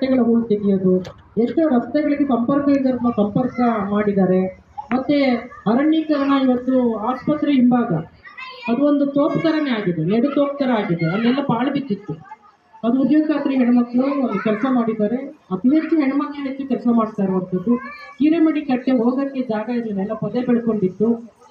ಕಟ್ಟೆಗಳ ಹೂಳು ತೆಗೆಯೋದು, ಎಷ್ಟೋ ರಸ್ತೆಗಳಿಗೆ ಸಂಪರ್ಕ ಇದನ್ನು ಸಂಪರ್ಕ ಮಾಡಿದ್ದಾರೆ. ಮತ್ತೆ ಅರಣ್ಯೀಕರಣ ಇವತ್ತು ಆಸ್ಪತ್ರೆ ಹಿಂಭಾಗ ಅದು ಒಂದು ತೋಪ್ ಥರನೇ ಆಗಿದೆ, ನೆಡು ತೋಪ್ ಥರ ಆಗಿದೆ, ಅಲ್ಲೆಲ್ಲ ಪಾಳು ಬಿದ್ದಿತ್ತು. ಅದು ಉದ್ಯೋಗ ಖಾತ್ರಿ ಹೆಣ್ಮಕ್ಳು ಒಂದು ಕೆಲಸ ಮಾಡಿದ್ದಾರೆ. ಅತಿ ಹೆಚ್ಚು ಹೆಣ್ಮಕ್ಳು ಹೆಚ್ಚು ಕೆಲಸ ಮಾಡ್ತಾ ಇರುವಂಥದ್ದು. ಹಿರೇಮಡಿ ಕಟ್ಟೆ ಹೋಗಕ್ಕೆ ಜಾಗ ಇದನ್ನೆಲ್ಲ ಪೊದೆ ಬೆಳ್ಕೊಂಡಿತ್ತು,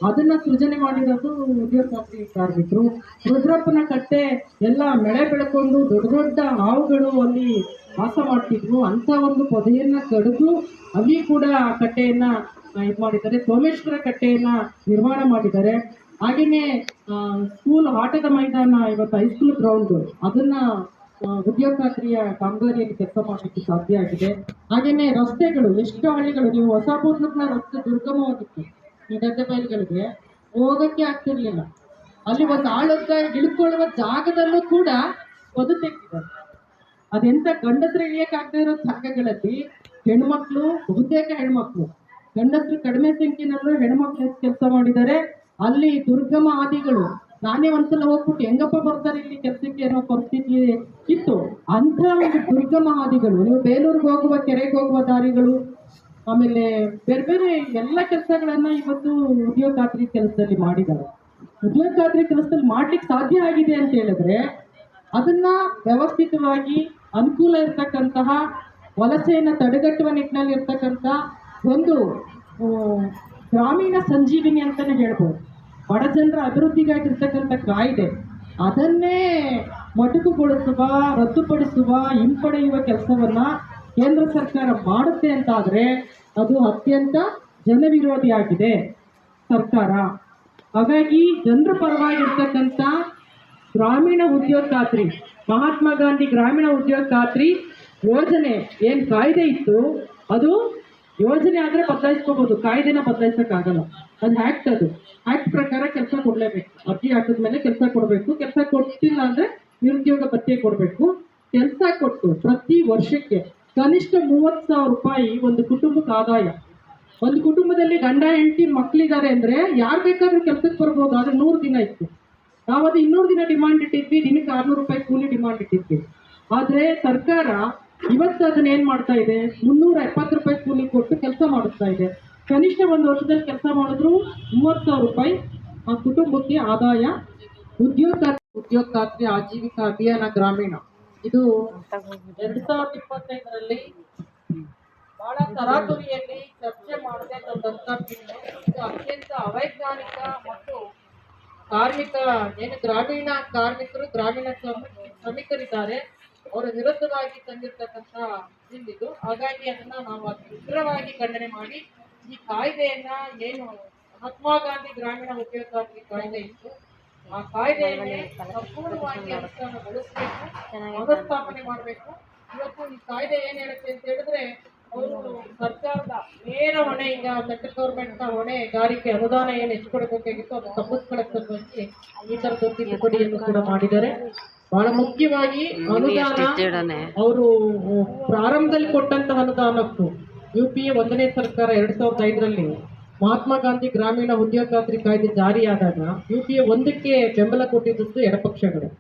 ಅದನ್ನ ಸೃಜನೆ ಮಾಡಿರೋದು ಉದ್ಯೋಗ ಖಾತ್ರಿ ಕಾರ್ಮಿಕರು. ರುದ್ರಪ್ಪನ ಕಟ್ಟೆ ಎಲ್ಲ ಮಳೆ ಬೆಳ್ಕೊಂಡು ದೊಡ್ಡ ದೊಡ್ಡ ಹಾವುಗಳು ಅಲ್ಲಿ ವಾಸ ಮಾಡ್ತಿದ್ವು, ಅಂತ ಒಂದು ಪೊದೆಯನ್ನ ಕಡಿದು ಅಲ್ಲಿ ಕೂಡ ಕಟ್ಟೆಯನ್ನ ಇದು ಮಾಡಿದ್ದಾರೆ. ಸೋಮೇಶ್ವರ ಕಟ್ಟೆಯನ್ನ ನಿರ್ಮಾಣ ಮಾಡಿದ್ದಾರೆ. ಹಾಗೆಯೇ ಸ್ಕೂಲ್ ಆಟದ ಮೈದಾನ, ಇವತ್ತು ಹೈಸ್ಕೂಲ್ ಗ್ರೌಂಡ್, ಅದನ್ನ ಉದ್ಯೋಗ ಖಾತ್ರಿಯ ಕಾಮಗಾರಿಯಲ್ಲಿ ಕೆಲಸ ಮಾಡಲಿಕ್ಕೆ ಸಾಧ್ಯ ಆಗಿದೆ. ಹಾಗೆಯೇ ರಸ್ತೆಗಳು, ಎಷ್ಟು ಹಳ್ಳಿಗಳು, ನೀವು ಹೊಸಬೂರ್ನ ರಸ್ತೆ ದುರ್ಗಮವಾಗಿತ್ತು, ಈ ಗದ್ದೆ ಬಯಲುಗಳಿಗೆ ಹೋಗಕ್ಕೆ ಆಗ್ತಿರ್ಲಿಲ್ಲ. ಅಲ್ಲಿ ಒಂದು ಆಳದ ಇಳ್ಕೊಳ್ಳುವ ಜಾಗದಲ್ಲೂ ಕೂಡ ಒದು ತೆಗ್ದಿದ್ದಾರೆ. ಅದೆಂತ ಗಂಡಸರು ಇಳಿಯಕ್ಕಾಗದೇ ಇರೋ ಜಾಗಗಳಲ್ಲಿ ಹೆಣ್ಮಕ್ಳು, ಬಹುತೇಕ ಹೆಣ್ಮಕ್ಳು, ಗಂಡಸರು ಕಡಿಮೆ ಸಂಖ್ಯೆನಲ್ಲೂ ಹೆಣ್ಮಕ್ಳು ಕೆಲಸ ಮಾಡಿದ್ದಾರೆ. ಅಲ್ಲಿ ದುರ್ಗಮ ಹಾದಿಗಳು, ನಾನೇ ಒಂದ್ಸಲ ಹೋಗ್ಬಿಟ್ಟು ಹೆಂಗಪ್ಪ ಬರ್ತಾರೆ ಇಲ್ಲಿ ಕೆಲಸಕ್ಕೆ ಅನ್ನೋ ಪರಿಸ್ಥಿತಿ ಇತ್ತು. ಅಂಥ ಒಂದು ದುರ್ಗಮ ಹಾದಿಗಳು, ನೀವು ಬೇಲೂರಿಗೆ ಹೋಗುವ, ಕೆರೆಗೆ ಹೋಗುವ ದಾರಿಗಳು, ಆಮೇಲೆ ಬೇರೆ ಬೇರೆ ಎಲ್ಲ ಕೆಲಸಗಳನ್ನ ಇವತ್ತು ಉದ್ಯೋಗ ಖಾತ್ರಿ ಕೆಲಸದಲ್ಲಿ ಮಾಡಿದ್ದಾರೆ. ಉದ್ಯೋಗ ಖಾತ್ರಿ ಕೆಲಸದಲ್ಲಿ ಮಾಡ್ಲಿಕ್ಕೆ ಸಾಧ್ಯ ಆಗಿದೆ ಅಂತ ಹೇಳಿದ್ರೆ ಅದನ್ನ ವ್ಯವಸ್ಥಿತವಾಗಿ ಅನುಕೂಲ ಇರ್ತಕ್ಕಂತಹ, ವಲಸೆಯನ್ನು ತಡೆಗಟ್ಟುವ ನಿಟ್ಟಿನಲ್ಲಿ ಇರ್ತಕ್ಕಂಥ ಒಂದು ಗ್ರಾಮೀಣ ಸಂಜೀವಿನಿ ಅಂತಾನೆ ಹೇಳ್ಬೋದು. ಬಡ ಜನರ ಅಭಿವೃದ್ಧಿಗಾಗಿರ್ತಕ್ಕಂಥ ಕಾಯ್ದೆ, ಅದನ್ನೇ ಮೊಟಕುಗೊಳಿಸುವ, ರದ್ದುಪಡಿಸುವ, ಹಿಂಪಡೆಯುವ ಕೆಲಸವನ್ನ ಕೇಂದ್ರ ಸರ್ಕಾರ ಮಾಡುತ್ತೆ ಅಂತಾದರೆ ಅದು ಅತ್ಯಂತ ಜನವಿರೋಧಿಯಾಗಿದೆ ಸರ್ಕಾರ. ಹಾಗಾಗಿ ಜನರ ಪರವಾಗಿರ್ತಕ್ಕಂಥ ಗ್ರಾಮೀಣ ಉದ್ಯೋಗ ಖಾತ್ರಿ, ಮಹಾತ್ಮ ಗಾಂಧಿ ಗ್ರಾಮೀಣ ಉದ್ಯೋಗ ಖಾತ್ರಿ ಯೋಜನೆ ಏನು ಕಾಯ್ದೆ ಇತ್ತು, ಅದು ಯೋಜನೆ ಆದರೆ ಬದಲಾಯಿಸ್ಕೋಬಹುದು, ಕಾಯ್ದೆನ ಬದಲಾಯಿಸೋಕ್ಕಾಗಲ್ಲ. ಅದು ಆ್ಯಕ್ಟ್ ಪ್ರಕಾರ ಕೆಲಸ ಕೊಡಲೇಬೇಕು. ಅರ್ಜಿ ಹಾಕಿದ ಮೇಲೆ ಕೆಲಸ ಕೊಡಬೇಕು. ಕೆಲಸ ಕೊಟ್ಟಿಲ್ಲ ಅಂದರೆ ನಿರುದ್ಯೋಗ ಭತ್ಯೆ ಕೊಡಬೇಕು. ಕೆಲಸ ಕೊಟ್ಟು ಪ್ರತಿ ವರ್ಷಕ್ಕೆ ಕನಿಷ್ಠ 30,000 ರೂಪಾಯಿ ಒಂದು ಕುಟುಂಬಕ್ಕೆ ಆದಾಯ. ಒಂದು ಕುಟುಂಬದಲ್ಲಿ ಗಂಡ ಹೆಂಡತಿ ಮಕ್ಕಳಿದ್ದಾರೆ ಅಂದರೆ ಯಾರು ಬೇಕಾದ್ರೂ ಕೆಲಸಕ್ಕೆ ಬರ್ಬೋದು. ಆದರೆ 100 ದಿನ ಇತ್ತು, ನಾವು ಅದು 200 ದಿನ ಡಿಮಾಂಡ್ ಇಟ್ಟಿದ್ವಿ, ದಿನಕ್ಕೆ 600 ರೂಪಾಯಿ ಕೂಲಿ ಡಿಮಾಂಡ್ ಇಟ್ಟಿದ್ವಿ. ಆದರೆ ಸರ್ಕಾರ ಇವತ್ತು ಅದನ್ನ ಏನು ಮಾಡ್ತಾ ಇದೆ, 370 ರೂಪಾಯಿ ಕೂಲಿ ಕೊಟ್ಟು ಕೆಲಸ ಮಾಡಿಸ್ತಾ ಇದೆ. ಕನಿಷ್ಠ ಒಂದು ವರ್ಷದಲ್ಲಿ ಕೆಲಸ ಮಾಡಿದ್ರು 30,000 ರೂಪಾಯಿ ಆ ಕುಟುಂಬಕ್ಕೆ ಆದಾಯ. ಉದ್ಯೋಗ ಖಾತ್ರಿ ಆಜೀವಿಕಾ ಅಭಿಯಾನ ಗ್ರಾಮೀಣ, ಇದು 2025ರಲ್ಲಿ ಬಹಳ ತರಾತುರಿಯಲ್ಲಿ ಚರ್ಚೆ ಮಾಡದೆ ತಂದಂತ ಬಿಲ್ಲು. ಇದು ಅತ್ಯಂತ ಅವೈಜ್ಞಾನಿಕ ಮತ್ತು ಕಾರ್ಮಿಕ ಏನು ಗ್ರಾಮೀಣ ಕಾರ್ಮಿಕರು, ಗ್ರಾಮೀಣ ಶ್ರಮಿಕರಿದ್ದಾರೆ, ಅವರ ವಿರುದ್ಧವಾಗಿ ತಂದಿರತಕ್ಕಂಥ ಬಿಲ್ ಇದು. ಹಾಗಾಗಿ ಅದನ್ನ ನಾವು ಉಗ್ರವಾಗಿ ಖಂಡನೆ ಮಾಡಿ ಈ ಕಾಯ್ದೆಯನ್ನ, ಏನು ಮಹಾತ್ಮ ಗಾಂಧಿ ಗ್ರಾಮೀಣ ಉದ್ಯೋಗ ಖಾತ್ರಿ ಕಾಯ್ದೆ ಇತ್ತು, ಆ ಕಾಯ್ದೆಯನ್ನೇ ಸಂಪೂರ್ಣವಾಗಿ ಅನುಷ್ಠಾನಗೊಳಿಸಬೇಕು, ವ್ಯವಸ್ಥಾಪನೆ ಮಾಡಬೇಕು. ಇವತ್ತು ಈ ಕಾಯ್ದೆ ಏನ್ ಹೇಳುತ್ತೆ ಅಂತ ಹೇಳಿದ್ರೆ, ಅವರು ಸರ್ಕಾರದ ನೇರ ಹೊಣೆ, ಈಗ ಸೆಂಟ್ರಲ್ ಗೌರ್ಮೆಂಟ್ನ ಹೊಣೆಗಾರಿಕೆ ಅನುದಾನ ಏನು ಹೆಚ್ಚು ಕೊಡಬೇಕಾಗಿತ್ತು ಅದು ತಪ್ಪಿಸ್ಕೊಳ್ಳೋಕೆ ಸಲುವಾಗಿ ಈ ತರದ ತಿದ್ದುಪಡಿಯನ್ನು ಕೂಡ ಮಾಡಿದ್ದಾರೆ. ಬಹಳ ಮುಖ್ಯವಾಗಿ ಅನುದಾನ, ಅವರು ಪ್ರಾರಂಭದಲ್ಲಿ ಕೊಟ್ಟಂತಹ ಅನುದಾನಕ್ಕೂ UPA 1ನೇ ಸರ್ಕಾರ 2005ರಲ್ಲಿ ಮಹಾತ್ಮ ಗಾಂಧಿ ಗ್ರಾಮೀಣ ಉದ್ಯೋಗ ಖಾತ್ರಿ ಕಾಯ್ದೆ ಜಾರಿಯಾದಾಗ UPA 1ಕ್ಕೆ ಬೆಂಬಲ ಕೊಟ್ಟಿದ್ದು ಎಡಪಕ್ಷಗಳು.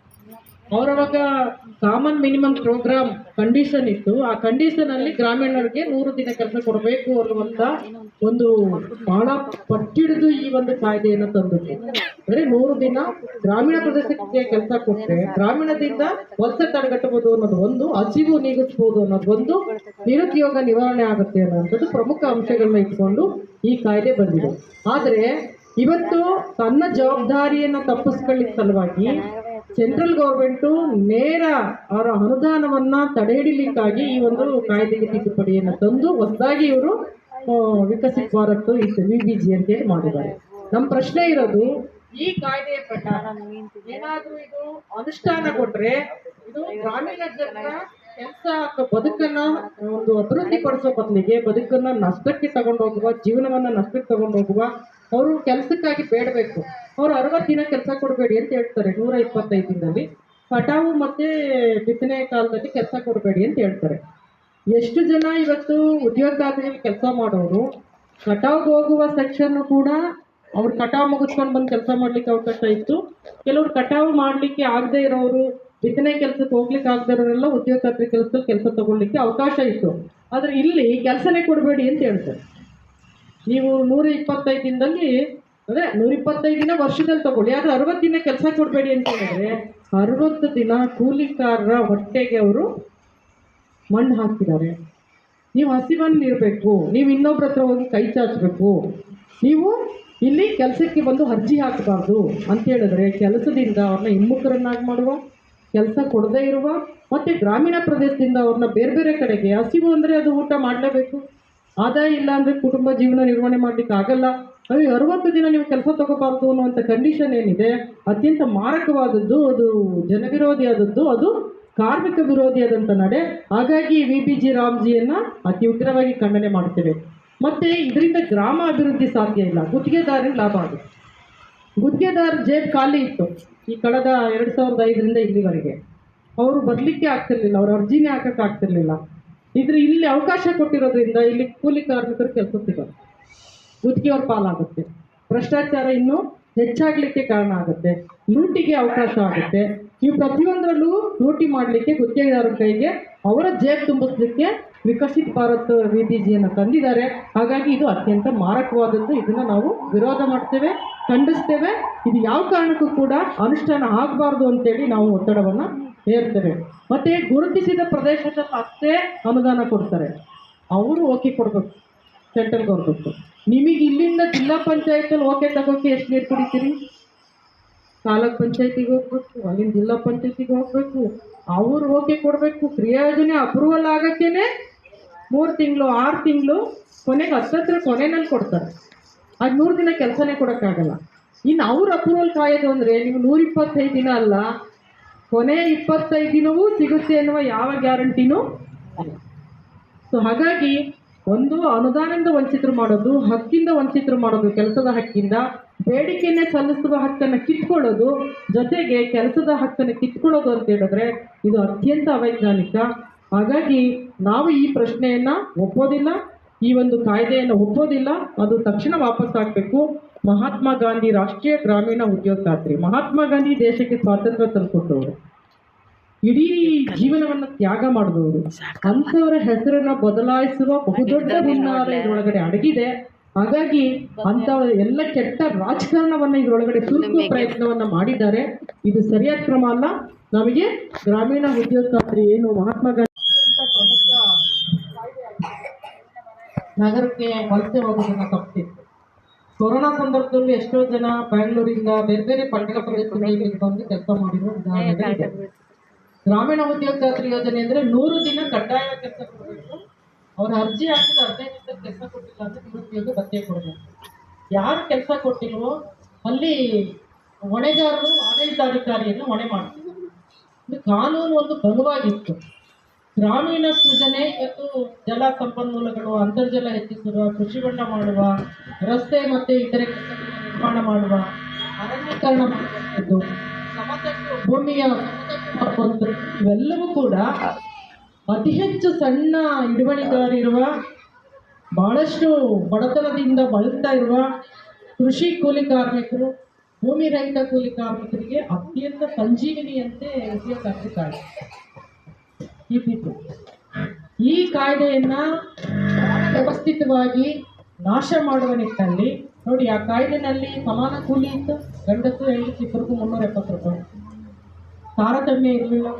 ಅವರವಾಗ ಕಾಮನ್ ಮಿನಿಮಮ್ ಪ್ರೋಗ್ರಾಮ್ ಕಂಡೀಷನ್ ಇತ್ತು. ಆ ಕಂಡೀಷನ್ ಅಲ್ಲಿ ಗ್ರಾಮೀಣರಿಗೆ 100 ದಿನ ಕೆಲಸ ಕೊಡಬೇಕು ಅನ್ನುವಂತ ಒಂದು ಬಹಳ ಪಟ್ಟಿಡಿದು ಈ ಒಂದು ಕಾಯ್ದೆಯನ್ನು ತಂದಿತ್ತು. ಅಂದ್ರೆ 100 ದಿನ ಗ್ರಾಮೀಣ ಪ್ರದೇಶಕ್ಕೆ ಕೆಲಸ ಕೊಟ್ಟರೆ ಗ್ರಾಮೀಣದಿಂದ ವಲಸೆ ತಡೆಗಟ್ಟಬಹುದು ಅನ್ನೋದು ಒಂದು, ಹಸಿವು ನೀಗಿಸಬಹುದು ಅನ್ನೋದು ಒಂದು, ನಿರುದ್ಯೋಗ ನಿವಾರಣೆ ಆಗುತ್ತೆ ಅನ್ನೋಂಥದ್ದು ಪ್ರಮುಖ ಅಂಶಗಳನ್ನ ಇಟ್ಕೊಂಡು ಈ ಕಾಯ್ದೆ ಬಂದಿದೆ. ಆದರೆ ಇವತ್ತು ತನ್ನ ಜವಾಬ್ದಾರಿಯನ್ನು ತಪ್ಪಿಸ್ಕೊಳ್ಳಿಕ್ಕೆ ಸಲುವಾಗಿ ಸೆಂಟ್ರಲ್ ಗೌರ್ಮೆಂಟು ನೇರ ಅವರ ಅನುದಾನವನ್ನ ತಡೆ ಹಿಡಿಲಿಕ್ಕಾಗಿ ಈ ಒಂದು ಕಾಯ್ದೆಗೆ ತಿದ್ದುಪಡಿಯನ್ನು ತಂದು ಹೊಸದಾಗಿ ಇವರು ವಿಕಸಿತ್ ಭಾರತ್ VBG ಅಂತೇಳಿ ಮಾಡಿದ್ದಾರೆ. ನಮ್ಮ ಪ್ರಶ್ನೆ ಇರೋದು, ಈ ಕಾಯ್ದೆಯ ಪ್ರಕಾರ ಏನಾದ್ರೂ ಇದು ಅನುಷ್ಠಾನಗೊಂಡ್ರೆ ಇದು ಗ್ರಾಮೀಣ ಜನರ ಕೆಲಸ ಅಥವಾ ಬದುಕನ್ನ ಒಂದು ಅಭಿವೃದ್ಧಿ ಪಡಿಸೋ ಬದಲಿಗೆ ಬದುಕನ್ನ ನಷ್ಟಕ್ಕೆ ತಗೊಂಡೋಗುವ, ಜೀವನವನ್ನ ನಷ್ಟಕ್ಕೆ ತಗೊಂಡೋಗುವ, ಅವರು ಕೆಲಸಕ್ಕಾಗಿ ಬೇಡಬೇಕು, ಅವರು 60 ದಿನ ಕೆಲಸ ಕೊಡಬೇಡಿ ಅಂತ ಹೇಳ್ತಾರೆ. 125 ದಿನದಲ್ಲಿ ಕಟಾವು ಮತ್ತೆ ಬಿತ್ತನೆ ಕಾಲದಲ್ಲಿ ಕೆಲಸ ಕೊಡಬೇಡಿ ಅಂತ ಹೇಳ್ತಾರೆ. ಎಷ್ಟು ಜನ ಇವತ್ತು ಉದ್ಯೋಗ ಖಾತ್ರಿಯಲ್ಲಿ ಕೆಲಸ ಮಾಡೋರು ಕಟಾವ್ಗೆ ಹೋಗುವ ಸೆಕ್ಷನ್ ಕೂಡ ಅವ್ರು ಕಟಾವು ಮುಗಿಸ್ಕೊಂಡು ಬಂದು ಕೆಲಸ ಮಾಡ್ಲಿಕ್ಕೆ ಅವಕಾಶ ಇತ್ತು. ಕೆಲವರು ಕಟಾವು ಮಾಡ್ಲಿಕ್ಕೆ ಆಗದೆ ಇರೋರು ಬಿತ್ತನೆ ಕೆಲಸಕ್ಕೆ ಹೋಗ್ಲಿಕ್ಕೆ ಆಗದವರೆಲ್ಲ ಉದ್ಯೋಗ ಖಾತ್ರಿ ಕೆಲಸದಲ್ಲಿ ಕೆಲಸ ತಗೊಳ್ಳಿಕ್ಕೆ ಅವಕಾಶ ಇತ್ತು. ಆದರೆ ಇಲ್ಲಿ ಕೆಲಸನೇ ಕೊಡಬೇಡಿ ಅಂತ ಹೇಳ್ತಾರೆ. ನೀವು 125 ದಿನದಲ್ಲಿ, ಅದೇ 125 ದಿನ ವರ್ಷದಲ್ಲಿ ತಗೊಳ್ಳಿ, ಆದರೆ 60 ದಿನ ಕೆಲಸ ಕೊಡಬೇಡಿ ಅಂತ ಹೇಳಿದ್ರೆ 60 ದಿನ ಕೂಲಿಕಾರರ ಹೊಟ್ಟೆಗೆ ಅವರು ಮಣ್ಣು ಹಾಕ್ತಿದ್ದಾರೆ. ನೀವು ಹಸಿವನ್ನು ಇರಬೇಕು, ನೀವು ಇನ್ನೊಬ್ರ ಹತ್ರ ಹೋಗಿ ಕೈ ಚಾಚಬೇಕು, ನೀವು ಇಲ್ಲಿ ಕೆಲಸಕ್ಕೆ ಬಂದು ಅರ್ಜಿ ಹಾಕಬಾರ್ದು ಅಂತ ಹೇಳಿದ್ರೆ ಕೆಲಸದಿಂದ ಅವ್ರನ್ನ ಹಿಮ್ಮುಖರನ್ನಾಗಿ ಮಾಡುವ, ಕೆಲಸ ಕೊಡದೇ ಇರುವ, ಮತ್ತು ಗ್ರಾಮೀಣ ಪ್ರದೇಶದಿಂದ ಅವ್ರನ್ನ ಬೇರೆ ಬೇರೆ ಕಡೆಗೆ, ಹಸಿವು ಅಂದರೆ ಅದು ಊಟ ಮಾಡಲೇಬೇಕು, ಆದಾಯ ಇಲ್ಲ ಅಂದರೆ ಕುಟುಂಬ ಜೀವನ ನಿರ್ವಹಣೆ ಮಾಡಲಿಕ್ಕೆ ಆಗಲ್ಲ, ಅದು 60 ದಿನ ನೀವು ಕೆಲಸ ತಗೋಬಾರ್ದು ಅನ್ನುವಂಥ ಕಂಡೀಷನ್ ಏನಿದೆ ಅತ್ಯಂತ ಮಾರಕವಾದದ್ದು, ಅದು ಜನವಿರೋಧಿಯಾದದ್ದು, ಅದು ಕಾರ್ಮಿಕ ವಿರೋಧಿಯಾದಂಥ ನಡೆ. ಹಾಗಾಗಿ VBG ರಾಮ್ಜಿಯನ್ನು ಅತಿ ಉಗ್ರವಾಗಿ ಖಂಡನೆ ಮಾಡ್ತೇವೆ. ಮತ್ತು ಇದರಿಂದ ಗ್ರಾಮ ಅಭಿವೃದ್ಧಿ ಸಾಧ್ಯ ಇಲ್ಲ, ಗುತ್ತಿಗೆದಾರರಿಗೆ ಲಾಭ ಆಗುತ್ತೆ. ಗುತ್ತಿಗೆದಾರ ಜೇಬ್ ಖಾಲಿ ಇತ್ತು ಈ ಕಳೆದ 2005ರಿಂದ ಇಲ್ಲಿವರೆಗೆ. ಅವರು ಬರಲಿಕ್ಕೆ ಆಗ್ತಿರ್ಲಿಲ್ಲ, ಅವ್ರ ಅರ್ಜಿನೇ ಹಾಕಕ್ಕೆ ಆಗ್ತಿರ್ಲಿಲ್ಲ. ಇಲ್ಲಿ ಅವಕಾಶ ಕೊಟ್ಟಿರೋದ್ರಿಂದ ಇಲ್ಲಿ ಕೂಲಿ ಕಾರ್ಮಿಕರು ಕೆಲಸ ಸಿಗೋದು, ಗುತ್ತಿಗೆಯವ್ರ ಪಾಲಾಗುತ್ತೆ, ಭ್ರಷ್ಟಾಚಾರ ಇನ್ನೂ ಹೆಚ್ಚಾಗಲಿಕ್ಕೆ ಕಾರಣ ಆಗುತ್ತೆ, ಲೂಟಿಗೆ ಅವಕಾಶ ಆಗುತ್ತೆ. ನೀವು ಪ್ರತಿಯೊಂದರಲ್ಲೂ ಲೂಟಿ ಮಾಡಲಿಕ್ಕೆ ಗುತ್ತಿಗೆದಾರರ ಕೈಗೆ ಅವರ ಜೇಬ್ ತುಂಬಿಸ್ಲಿಕ್ಕೆ ವಿಕಸಿತ್ ಭಾರತ್ VBGಯನ್ನು ತಂದಿದ್ದಾರೆ. ಹಾಗಾಗಿ ಇದು ಅತ್ಯಂತ ಮಾರಕವಾದದ್ದು, ಇದನ್ನು ನಾವು ವಿರೋಧ ಮಾಡ್ತೇವೆ, ಖಂಡಿಸ್ತೇವೆ. ಇದು ಯಾವ ಕಾರಣಕ್ಕೂ ಕೂಡ ಅನುಷ್ಠಾನ ಆಗಬಾರ್ದು ಅಂತೇಳಿ ನಾವು ಒತ್ತಡವನ್ನು ಹೇರ್ತೇವೆ. ಮತ್ತು ಗುರುತಿಸಿದ ಪ್ರದೇಶದಲ್ಲಿ ಅಷ್ಟೇ ಅನುದಾನ ಕೊಡ್ತಾರೆ, ಅವರು ಓಕೆ ಕೊಡಬೇಕು ಸೆಂಟ್ರಲ್ ಗೌರ್ಮೆಂಟು. ನಿಮಗೆ ಇಲ್ಲಿಂದ ಜಿಲ್ಲಾ ಪಂಚಾಯತಲ್ಲಿ ಓಕೆ ತಗೋಕ್ಕೆ ಎಷ್ಟು ನೀರು ಕುಡಿತೀರಿ? ತಾಲೂಕ್ ಪಂಚಾಯತಿಗೆ ಹೋಗ್ಬೇಕು, ಅಲ್ಲಿಂದ ಜಿಲ್ಲಾ ಪಂಚಾಯತಿಗೆ ಹೋಗಬೇಕು, ಅವರು ಓಕೆ ಕೊಡಬೇಕು. ಕ್ರಿಯಾಯೋಜನೆ ಅಪ್ರೂವಲ್ ಆಗೋಕ್ಕೇ 3 ತಿಂಗಳು 6 ತಿಂಗಳು, ಕೊನೆಗೆ ಹತ್ತತ್ರ ಕೊನೆಯಲ್ಲಿ ಕೊಡ್ತಾರೆ. ಅದು 100 ದಿನ ಕೆಲಸನೇ ಕೊಡೋಕ್ಕಾಗಲ್ಲ. ಇನ್ನು ಅವ್ರ ಅಪ್ರೂವಲ್ ಕಾಯೋದು ಅಂದರೆ ನೀವು 125 ದಿನ ಅಲ್ಲ, ಕೊನೆ 25 ದಿನವೂ ಸಿಗುತ್ತೆ ಎನ್ನುವ ಯಾವ ಗ್ಯಾರಂಟಿನೂ ಅಲ್ಲ. ಸೊ ಹಾಗಾಗಿ ಒಂದು ಅನುದಾನದಿಂದ ವಂಚಿತರು ಮಾಡೋದು, ಹಕ್ಕಿಂದ ವಂಚಿತರು ಮಾಡೋದು, ಕೆಲಸದ ಹಕ್ಕಿಂದ ಬೇಡಿಕೆಯನ್ನೇ ಸಲ್ಲಿಸುವ ಹಕ್ಕನ್ನು ಕಿತ್ಕೊಳ್ಳೋದು, ಜೊತೆಗೆ ಕೆಲಸದ ಹಕ್ಕನ್ನು ಕಿತ್ಕೊಳ್ಳೋದು ಅಂತ ಹೇಳಿದ್ರೆ ಇದು ಅತ್ಯಂತ ಅವೈಜ್ಞಾನಿಕ. ಹಾಗಾಗಿ ನಾವು ಈ ಪ್ರಶ್ನೆಯನ್ನು ಒಪ್ಪೋದಿಲ್ಲ, ಈ ಒಂದು ಕಾಯ್ದೆಯನ್ನು ಒಪ್ಪೋದಿಲ್ಲ, ಅದು ತಕ್ಷಣ ವಾಪಸ್ ಆಗಬೇಕು. ಮಹಾತ್ಮ ಗಾಂಧಿ ರಾಷ್ಟ್ರೀಯ ಗ್ರಾಮೀಣ ಉದ್ಯೋಗ ಖಾತ್ರಿ, ಮಹಾತ್ಮ ಗಾಂಧಿ ದೇಶಕ್ಕೆ ಸ್ವಾತಂತ್ರ್ಯ ತಂದುಕೊಟ್ಟವರು, ಇಡೀ ಜೀವನವನ್ನು ತ್ಯಾಗ ಮಾಡಿದವರು, ಅಂಥವರ ಹೆಸರನ್ನು ಬದಲಾಯಿಸುವ ಬಹುದೊಡ್ಡ ಹುನ್ನಾರ ಇದರೊಳಗಡೆ ಅಡಗಿದೆ. ಹಾಗಾಗಿ ಅಂಥ ಎಲ್ಲ ಕೆಟ್ಟ ರಾಜಕಾರಣವನ್ನು ಇದರೊಳಗಡೆ ಸುರುಕುವ ಪ್ರಯತ್ನವನ್ನು ಮಾಡಿದ್ದಾರೆ. ಇದು ಸರಿಯಾದ ಕ್ರಮ ಅಲ್ಲ. ನಮಗೆ ಗ್ರಾಮೀಣ ಉದ್ಯೋಗ ಖಾತ್ರಿ ಏನು ಮಹಾತ್ಮ ಗಾಂಧಿ ನಗರಕ್ಕೆ ವಲಸೆ ಹೋಗೋದನ್ನು ತಪ್ಪಿಸಿತ್ತು. ಕೊರೋನಾ ಸಂದರ್ಭದಲ್ಲಿ ಎಷ್ಟೋ ಜನ ಬೆಂಗಳೂರಿಂದ ಬೇರೆ ಬೇರೆ ಪಟ್ಟಣ ಪ್ರದೇಶಗಳಿಗೆ ಬಂದು ಕೆಲಸ ಮಾಡಿರೋ ಉದಾಹರಣೆ. ಗ್ರಾಮೀಣ ಉದ್ಯೋಗ ಖಾತ್ರಿ ಯೋಜನೆ ಅಂದರೆ 100 ದಿನ ಕಡ್ಡಾಯ ಕೆಲಸ ಕೊಡಬೇಕು. ಅವ್ರು ಅರ್ಜಿ ಹಾಕಿದ 15 ದಿನದ ಕೆಲಸ ಕೊಟ್ಟಿಲ್ಲ ಅಂದರೆ ನಿರುದ್ಯೋಗ ಭತ್ಯೆ ಕೊಡಬೇಕು. ಯಾರು ಕೆಲಸ ಕೊಟ್ಟಿಲ್ವೋ ಅಲ್ಲಿ ಹೊಣೆಗಾರರು ಆಡಳಿತಾಧಿಕಾರಿಯನ್ನು ಹೊಣೆ ಮಾಡ್ತಿದ್ರು. ಇದು ಕಾನೂನು ಒಂದು ಬಲವಾಗಿತ್ತು. ಗ್ರಾಮೀಣ ಸೃಜನೆ ಇವತ್ತು ಜಲ ಸಂಪನ್ಮೂಲಗಳು, ಅಂತರ್ಜಲ ಹೆಚ್ಚಿಸುವ, ಕೃಷಿ ಹೊಂಡ ಮಾಡುವ, ರಸ್ತೆ ಮತ್ತು ಇತರೆ ನಿರ್ಮಾಣ ಮಾಡುವ, ಅರಣ್ಯೀಕರಣ ಮಾಡುವಂಥದ್ದು, ಸಮತಟ್ಟು ಭೂಮಿಯ ಮಾಡುವಂಥದ್ದು, ಇವೆಲ್ಲವೂ ಕೂಡ ಅತಿ ಹೆಚ್ಚು ಸಣ್ಣ ಹಿಡುವಳಿದಾರಿರುವ, ಬಹಳಷ್ಟು ಬಡತನದಿಂದ ಬಳಲ್ತಾ ಇರುವ ಕೃಷಿ ಕೂಲಿ ಕಾರ್ಮಿಕರು, ಭೂಮಿ ರಹಿತ ಕೂಲಿ ಕಾರ್ಮಿಕರಿಗೆ ಅತ್ಯಂತ ಸಂಜೀವಿನಿಯಂತೆ ಉದ್ಯೋಗ ಖಾತ್ರಿ ಕಾಯ್ದೆ ಇದ್ದಿತ್ತು. ಈ ಕಾಯ್ದೆಯನ್ನು ವ್ಯವಸ್ಥಿತವಾಗಿ ನಾಶ ಮಾಡುವ ನಿಟ್ಟಿನಲ್ಲಿ ನೋಡಿ, ಆ ಕಾಯ್ದೆನಲ್ಲಿ ಸಮಾನ ಕೂಲಿ ಇತ್ತು, ಗಂಡಸು ಹೆಂಗಸು ಇಬ್ಬರಿಗೂ 370 ರೂಪಾಯಿ, ತಾರತಮ್ಯ ಇರಲಿಲ್ಲ,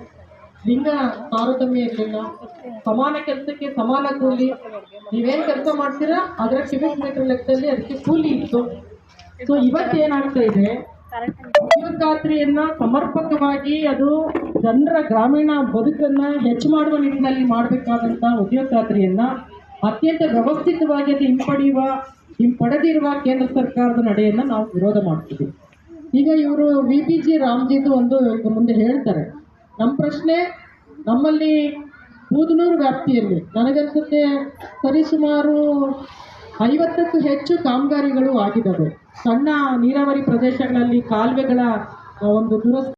ಲಿಂಗ ತಾರತಮ್ಯ ಇರಲಿಲ್ಲ, ಸಮಾನ ಕೆಲಸಕ್ಕೆ ಸಮಾನ ಕೂಲಿ, ನೀವೇನು ಕೆಲಸ ಮಾಡ್ತೀರಾ ಅದರ ಕ್ಯೂಬಿಕ್ ಮೀಟರ್ ಲೆಕ್ಕದಲ್ಲಿ ಅದಕ್ಕೆ ಕೂಲಿ ಇತ್ತು. ಸೊ ಇವತ್ತೇನಾಗ್ತಾ ಇದೆ, ಉದ್ಯೋಗ ಖಾತ್ರಿಯನ್ನು ಸಮರ್ಪಕವಾಗಿ ಅದು ಜನರ ಗ್ರಾಮೀಣ ಬದುಕನ್ನು ಹೆಚ್ಚು ಮಾಡುವ ನಿಟ್ಟಿನಲ್ಲಿ ಮಾಡಬೇಕಾದಂಥ ಉದ್ಯೋಗ ಖಾತ್ರಿಯನ್ನು ಅತ್ಯಂತ ವ್ಯವಸ್ಥಿತವಾಗಿ ಅದು ಹಿಂಪಡೆದಿರುವ ಕೇಂದ್ರ ಸರ್ಕಾರದ ನಡೆಯನ್ನು ನಾವು ವಿರೋಧ ಮಾಡ್ತೀವಿ. ಈಗ ಇವರು VBG ರಾಮ್ಜಿದು ಒಂದು ಈಗ ಮುಂದೆ ಹೇಳ್ತಾರೆ. ನಮ್ಮ ಪ್ರಶ್ನೆ, ನಮ್ಮಲ್ಲಿ ಬೂದನೂರು ವ್ಯಾಪ್ತಿಯಲ್ಲಿ ನನಗನ್ಸುತ್ತೆ ಸರಿಸುಮಾರು 50ಕ್ಕೂ ಹೆಚ್ಚು ಕಾಮಗಾರಿಗಳು ಆಗಿದ್ದಾವೆ. ಸಣ್ಣ ನೀರಾವರಿ ಪ್ರದೇಶಗಳಲ್ಲಿ ಕಾಲುವೆಗಳ ಒಂದು ದುರಸ್ತಿ